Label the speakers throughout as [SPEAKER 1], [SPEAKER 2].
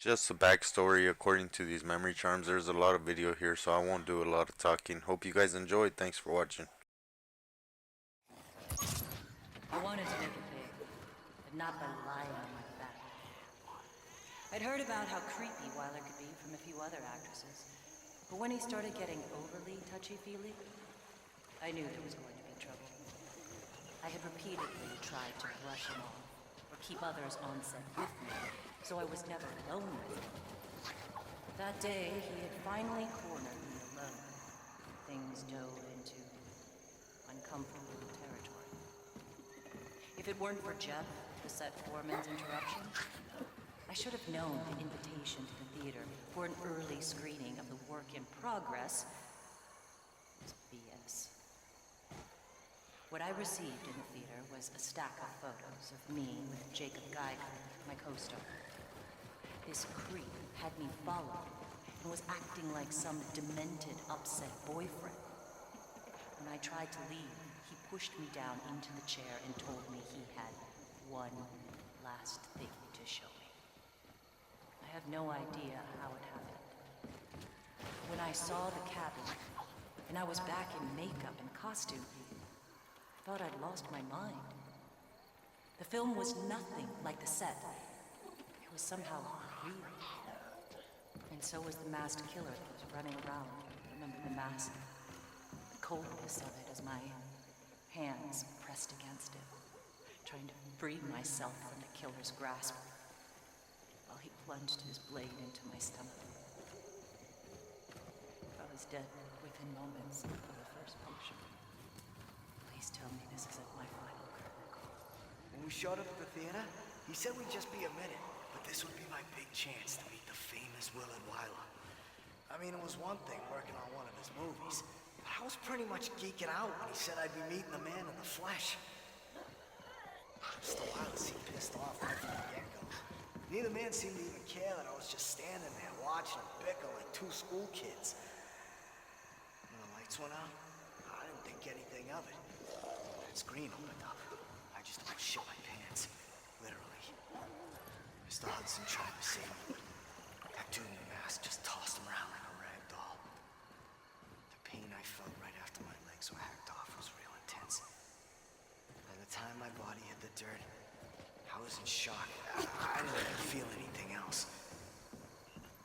[SPEAKER 1] Just a backstory according to these memory charms. There's a lot of video here, so I won't do a lot of talking. Hope you guys enjoyed. Thanks for watching.
[SPEAKER 2] I wanted to make it big, but not by lying on my back. I'd heard about how creepy Wyler could be from a few other actresses, but when he started getting overly touchy-feely, I knew there was going to be trouble. I had repeatedly tried to brush him off, or keep others on set with me, so I was never alone with him. That day, he had finally cornered me alone. Things dove into uncomfortable territory. If it weren't for Jeff, the set foreman's interruption, I should have known the invitation to the theater for an early screening of the work in progress was BS. What I received in the theater was a stack of photos of me with Jacob Geiger, my co-star. This creep had me followed and was acting like some demented, upset boyfriend. When I tried to leave, he pushed me down into the chair and told me he had one last thing to show me. I have no idea how it happened. When I saw the cabin, and I was back in makeup and costume, I thought I'd lost my mind. The film was nothing like the set. It was somehow real. And so was the masked killer that was running around. Remember the mask? The coldness of it as my hands pressed against it, trying to free myself from the killer's grasp, while he plunged his blade into my stomach. I was dead within moments of the first puncture. Please tell me this isn't my final curtain call.
[SPEAKER 3] When we showed up at the theater, he said we'd just be a minute, but this would be my big chance to meet the famous Willard Wyler. I mean, it was one thing working on one of his movies, but I was pretty much geeking out when he said I'd be meeting the man in the flesh. Mr. Wyler seemed pissed off right from the get-go. Neither man seemed to even care that I was just standing there watching him bicker like two school kids. When the lights went out, I didn't think anything of it. That screen opened up. I just about shit my pants. Literally. Mr. Hudson tried to save me, but that dude in the mask just tossed him around like a rag doll. The pain I felt right after my legs were hacked off was real intense. By the time my body hit the dirt, I was in shock. I didn't even feel anything else.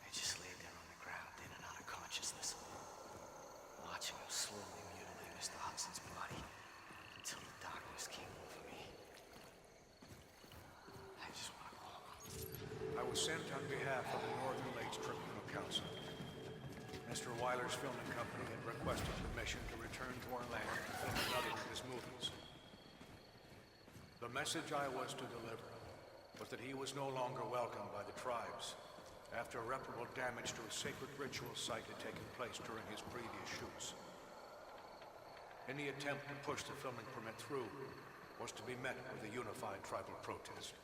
[SPEAKER 3] I just laid there on the ground, in and out of consciousness, watching him slowly mutilate Mr. Hudson's body until the darkness came over me. I just want to go home.
[SPEAKER 4] I was sent on behalf of the Northern Lakes Tribunal Council. Mr. Wyler's filming company had requested permission to return to our land to film another of his movies. The message I was to deliver was that he was no longer welcome by the tribes after irreparable damage to a sacred ritual site had taken place during his previous shoots. Any attempt to push the filming permit through was to be met with a unified tribal protest.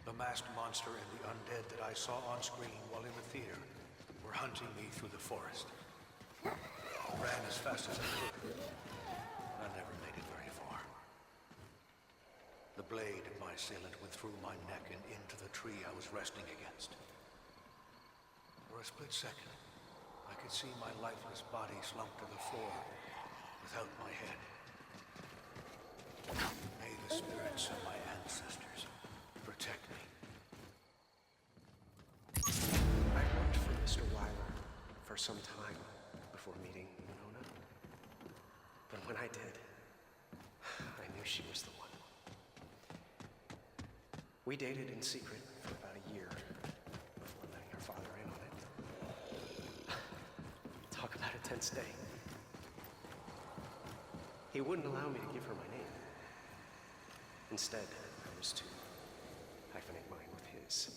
[SPEAKER 4] The masked monster and the undead that I saw on screen while in the theater were hunting me through the forest. I ran as fast as I could. I never made it very far. The blade of my assailant went through my neck and into the tree I was resting against. For a split second, I could see my lifeless body slump to the floor without my head. May the spirits of my ancestors protect me.
[SPEAKER 5] I worked for Mr. Wyler for some time before meeting Winona. But when I did, I knew she was the one. We dated in secret for about a year before letting her father in on it. Talk about a tense day. He wouldn't allow me to give her my name. Instead, I was to hyphenate mine with his.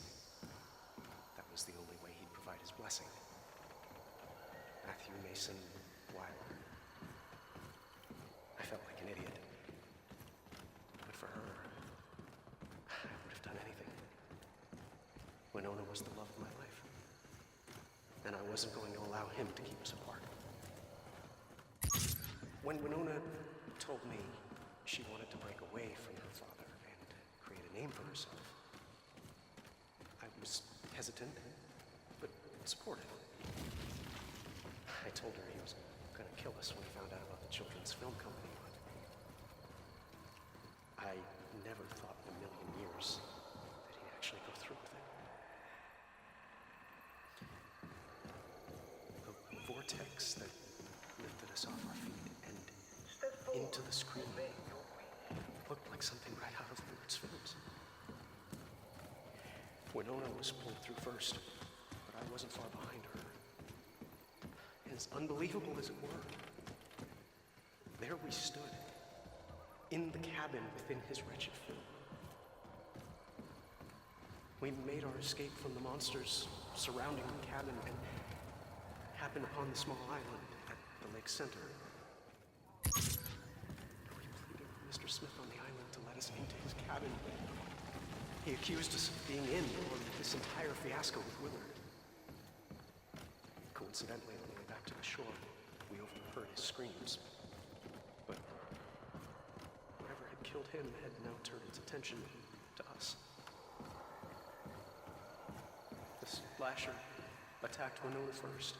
[SPEAKER 5] That was the only way he'd provide his blessing. Matthew Mason Wyler. I felt like an idiot. But for her, I would have done anything. Winona was the love of my life. And I wasn't going to allow him to keep us apart. When Winona told me she wanted to break away from her father and create a name for herself, He was hesitant, but supportive. I told her he was gonna kill us when he found out about the children's film company, but I never thought in a million years that he'd actually go through with it. The vortex that lifted us off our feet and into the screen looked like something right out of Redwoods films. Winona was pulled through first, but I wasn't far behind her. As unbelievable as it were, there we stood, in the cabin within his wretched film. We made our escape from the monsters surrounding the cabin and happened upon the small island at the lake's center. We pleaded with Mr. Smith on the island to let us into his cabin. He accused us of being in on this entire fiasco with Willard. Coincidentally, on the way back to the shore, we overheard his screams. But whatever had killed him had now turned its attention to us. The slasher attacked Winona first.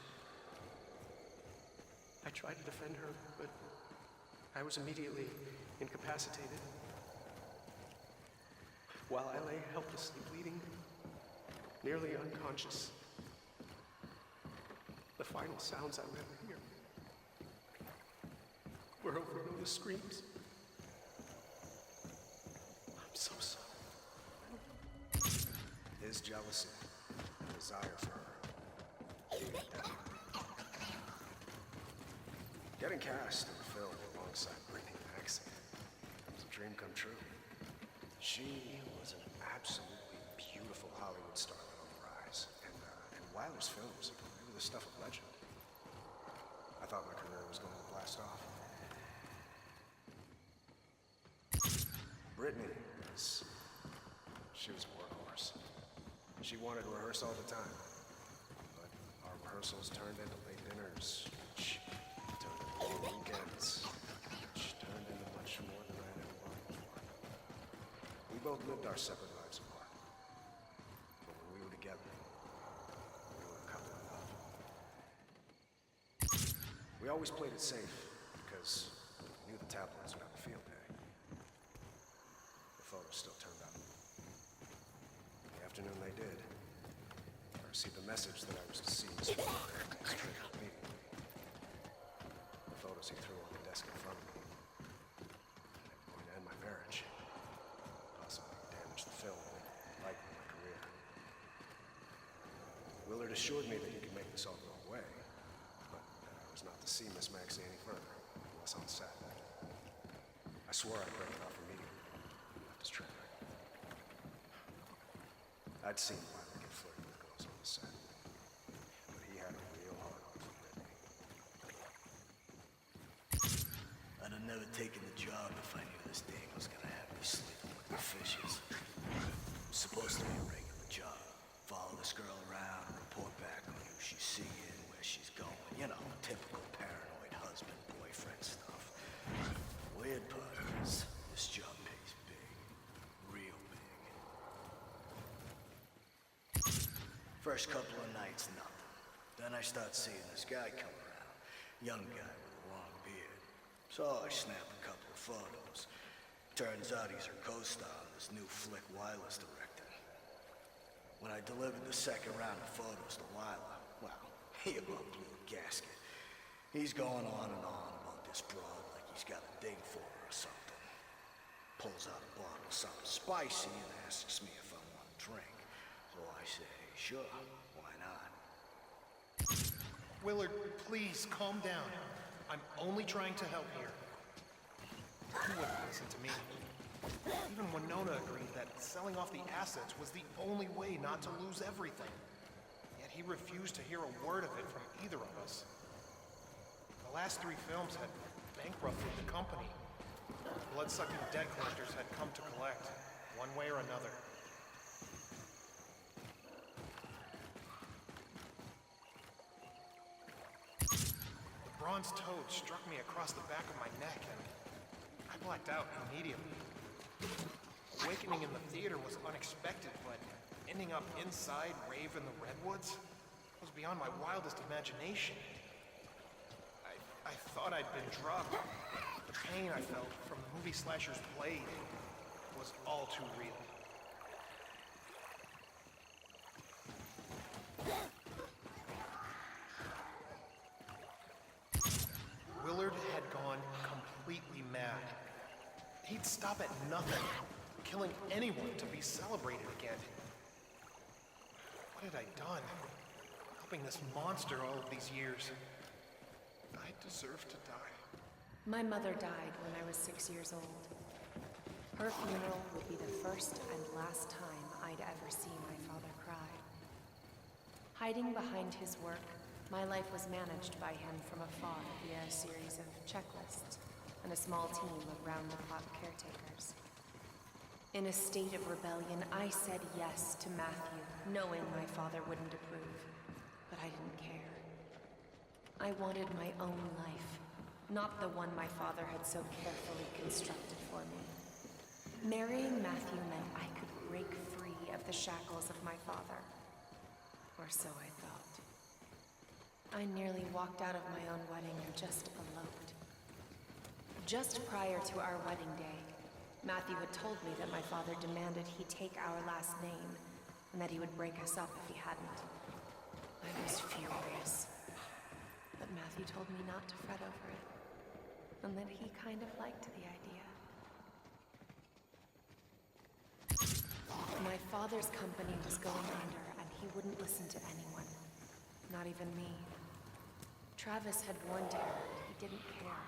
[SPEAKER 5] I tried to defend her, but I was immediately incapacitated. While I lay helplessly bleeding, nearly unconscious, the final sounds I would ever hear were over Winona's screams. I'm so sorry.
[SPEAKER 3] His jealousy, desire for her. Getting cast in the film alongside Brittany Maxey was a dream come true. She was an absolutely beautiful Hollywood starlet on the rise, and Wyler's films, they were the stuff of legend. I thought my career was going to blast off. Brittany she was a workhorse. She wanted to rehearse all the time, but our rehearsals turned into late dinners, which turned into long weekends, which turned into much more than I had ever wanted before. We both lived our separate lives apart, but when we were together, we were a couple in love. We always played it safe because we knew the tabloids would have a field day. The photos still turned up. The afternoon they did, I received a message that I was to see Mr. Rave immediately. The photos he threw on the desk in front of me. They were going to end my marriage. Possibly damage the film and lighten my career. Willard assured me that he could make this all go away, but that I was not to see Miss Maxey any further, unless on set. I swore I'd break it off immediately and left his trailer. I'd seen Wyler get flirty with girls on the set, but he had a real hard on for Brittany. I'd have never taken the job if I knew this dame was gonna have me sleeping with the fishes. It was supposed to be a regular job. Follow this girl around, report back on who she's seeing, where she's going. You know, typical paranoid husband-boyfriend stuff. Weird part is, this job pays big. Real big. First couple of nights, nothing. Then I start seeing this guy come around. Young guy with a long beard. So I snap a couple of photos. Turns out he's her co-star on this new flick Wyler's directing. When I delivered the second round of photos to Wyler, well, he about blew a gasket. He's going on and on about this broad like he's got a ding for her or something. Pulls out a bottle of something spicy and asks me if I want a drink. So I say, sure, why not?
[SPEAKER 6] Willard, please calm down. I'm only trying to help here. You wouldn't listen to me. Even Winona agreed that selling off the assets was the only way not to lose everything. Yet he refused to hear a word of it from either of us. The last 3 films had bankrupted the company. Blood-sucking debt collectors had come to collect, one way or another. The bronze toad struck me across the back of my neck, and I blacked out immediately. Awakening in the theater was unexpected, but ending up inside Rave in the Redwoods was beyond my wildest imagination. I thought I'd been drugged. The pain I felt from the movie slasher's blade was all too real. Willard had gone completely mad. He'd stop at nothing, killing anyone to be celebrated again. What had I done? Helping this monster all of these years. I deserve to die.
[SPEAKER 7] My mother died when I was 6 years old. Her funeral would be the first and last time I'd ever see my father cry. Hiding behind his work, my life was managed by him from afar via a series of checklists and a small team of round-the-clock caretakers. In a state of rebellion, I said yes to Matthew, knowing my father wouldn't approve, but I didn't care. I wanted my own life, not the one my father had so carefully constructed for me. Marrying Matthew meant I could break free of the shackles of my father. Or so I thought. I nearly walked out of my own wedding and just eloped. Just prior to our wedding day, Matthew had told me that my father demanded he take our last name and that he would break us up if he hadn't. I was furious. But Matthew told me not to fret over it, and that he kind of liked the idea. My father's company was going under, and he wouldn't listen to anyone, not even me. Travis had warned him, but he didn't care.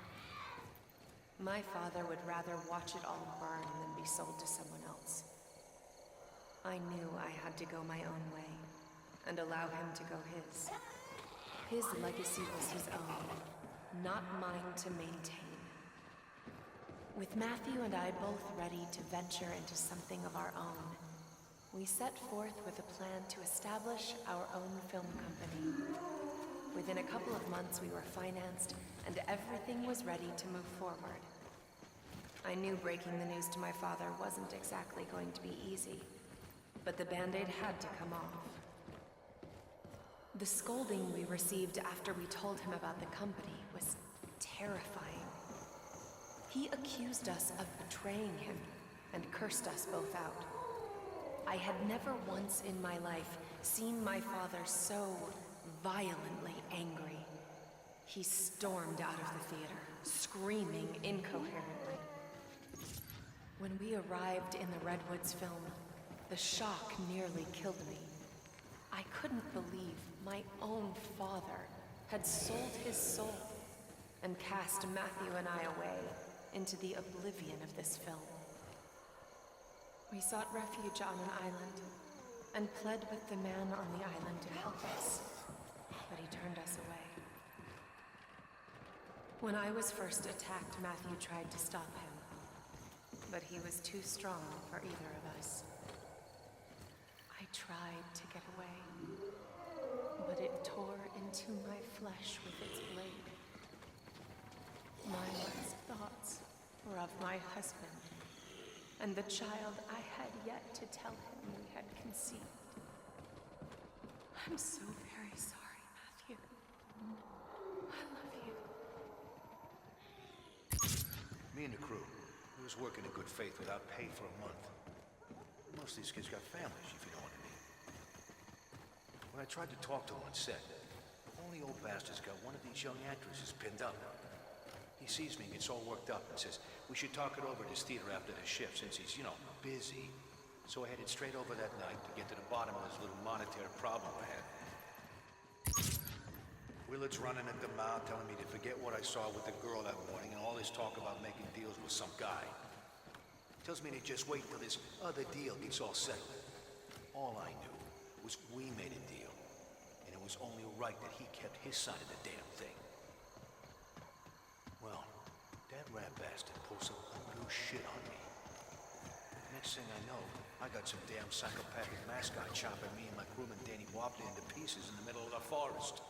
[SPEAKER 7] My father would rather watch it all burn than be sold to someone else. I knew I had to go my own way, and allow him to go his. His legacy was his own, not mine to maintain. With Matthew and I both ready to venture into something of our own, we set forth with a plan to establish our own film company. Within a couple of months, we were financed, and everything was ready to move forward. I knew breaking the news to my father wasn't exactly going to be easy, but the Band-Aid had to come off. The scolding we received after we told him about the company was terrifying. He accused us of betraying him and cursed us both out. I had never once in my life seen my father so violently angry. He stormed out of the theater, screaming incoherently. When we arrived in the Redwoods film, the shock nearly killed me. I couldn't believe my own father had sold his soul and cast Matthew and I away into the oblivion of this film. We sought refuge on an island and pled with the man on the island to help us, but he turned us away. When I was first attacked, Matthew tried to stop him, but he was too strong for either of us. I tried to get away, but it tore into my flesh with its blade. My last thoughts were of my husband and the child I had yet to tell him we had conceived. I'm so very sorry, Matthew. I love you.
[SPEAKER 4] Me and the crew, we was working in good faith without pay for a month. Most of these kids got families, if you know what I mean. When I tried to talk to him on set, only old bastard's got one of these young actresses pinned up. He sees me and gets all worked up and says, we should talk it over at his theater after the shift since he's, busy. So I headed straight over that night to get to the bottom of this little monetary problem I had. Willard's running at the mouth telling me to forget what I saw with the girl that morning and all this talk about making deals with some guy. Tells me to just wait till this other deal gets all settled. All I knew was we made a deal, and it was only right that he kept his side of the damn thing. Well, that rat bastard pulled some blue shit on me. Next thing I know, I got some damn psychopathic mascot chopping me and my crewman Danny Wobbly into pieces in the middle of the forest.